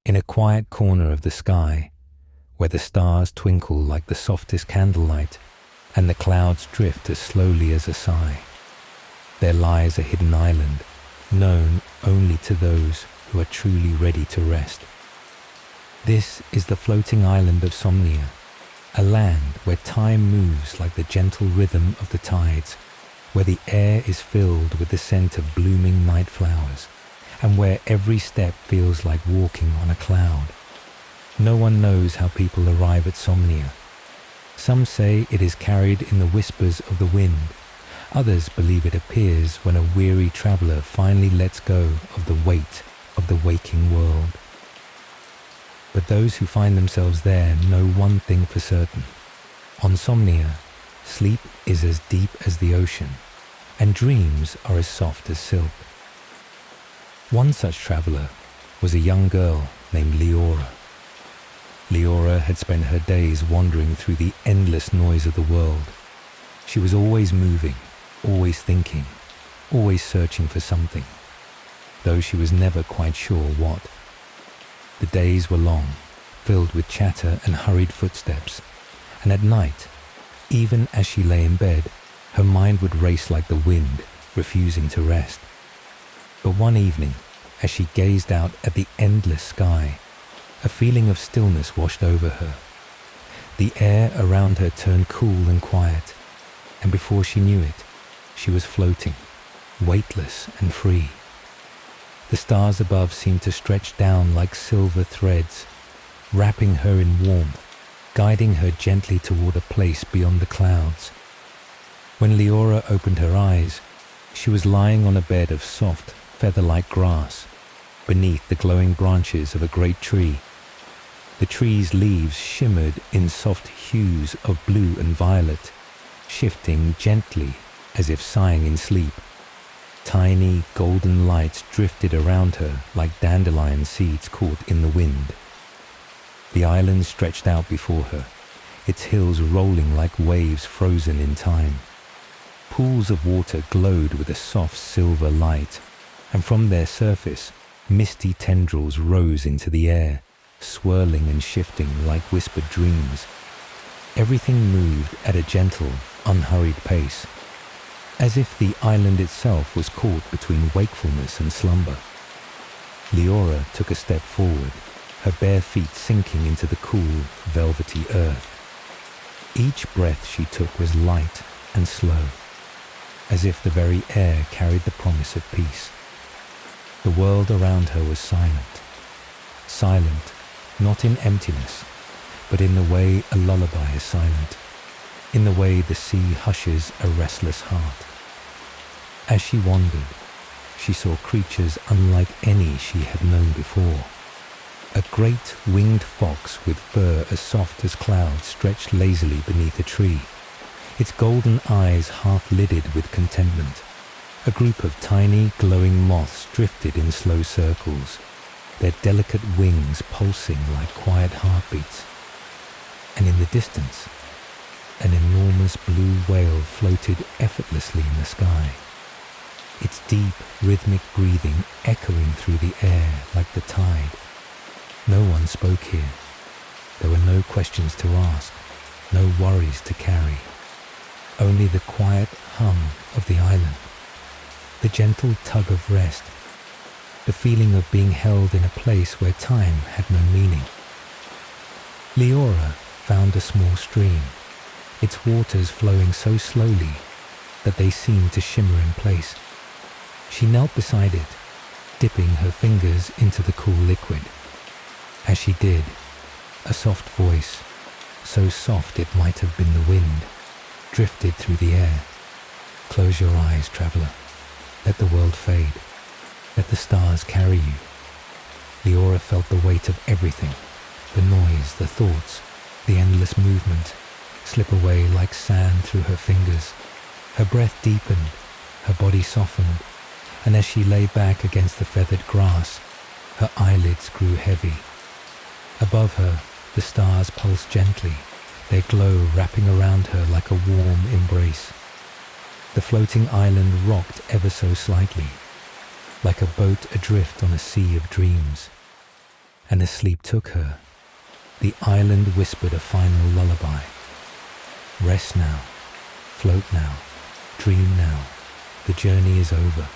In a quiet corner of the sky, where the stars twinkle like the softest candlelight and the clouds drift as slowly as a sigh, there lies a hidden island, known only to those who are truly ready to rest. This is the Floating Island of Somnia, a land where time moves like the gentle rhythm of the tides, where the air is filled with the scent of blooming night flowers, and where every step feels like walking on a cloud. No one knows how people arrive at Somnia. Some say it is carried in the whispers of the wind. Others believe it appears when a weary traveler finally lets go of the weight of the waking world. But those who find themselves there know one thing for certain. On Somnia, sleep is as deep as the ocean, and dreams are as soft as silk. One such traveler was a young girl named Leora. Leora had spent her days wandering through the endless noise of the world. She was always moving, always thinking, always searching for something, though she was never quite sure what. The days were long, filled with chatter and hurried footsteps, and at night, even as she lay in bed, her mind would race like the wind, refusing to rest. But one evening, as she gazed out at the endless sky, a feeling of stillness washed over her. The air around her turned cool and quiet, and before she knew it, she was floating, weightless and free. The stars above seemed to stretch down like silver threads, wrapping her in warmth, guiding her gently toward a place beyond the clouds. When Leora opened her eyes, she was lying on a bed of soft, feather-like grass, beneath the glowing branches of a great tree. The tree's leaves shimmered in soft hues of blue and violet, shifting gently as if sighing in sleep. Tiny golden lights drifted around her like dandelion seeds caught in the wind. The island stretched out before her, its hills rolling like waves frozen in time. Pools of water glowed with a soft silver light, and from their surface, misty tendrils rose into the air, swirling and shifting like whispered dreams. Everything moved at a gentle, unhurried pace, as if the island itself was caught between wakefulness and slumber. Leora took a step forward, her bare feet sinking into the cool, velvety earth. Each breath she took was light and slow, as if the very air carried the promise of peace. The world around her was silent. Silent, not in emptiness, but in the way a lullaby is silent, in the way the sea hushes a restless heart. As she wandered, she saw creatures unlike any she had known before. A great winged fox with fur as soft as clouds stretched lazily beneath a tree, its golden eyes half-lidded with contentment. A group of tiny, glowing moths drifted in slow circles, their delicate wings pulsing like quiet heartbeats. And in the distance, an enormous blue whale floated effortlessly in the sky, its deep, rhythmic breathing echoing through the air like the tide. No one spoke here. There were no questions to ask, no worries to carry, only the quiet hum of the island, the gentle tug of rest, the feeling of being held in a place where time had no meaning. Leora found a small stream, its waters flowing so slowly that they seemed to shimmer in place. She knelt beside it, dipping her fingers into the cool liquid. As she did, a soft voice, so soft it might have been the wind, drifted through the air. Close your eyes, traveler. Let the world fade. Let the stars carry you. Leora felt the weight of everything, the noise, the thoughts, the endless movement, slip away like sand through her fingers. Her breath deepened, her body softened, and as she lay back against the feathered grass, her eyelids grew heavy. Above her, the stars pulsed gently, their glow wrapping around her like a warm embrace. The floating island rocked ever so slightly, like a boat adrift on a sea of dreams. and as sleep took her, the island whispered a final lullaby. Rest now, float now, dream now, the journey is over.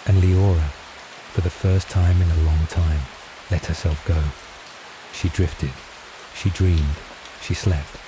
And Leora, for the first time in a long time, let herself go. She drifted, she dreamed, she slept.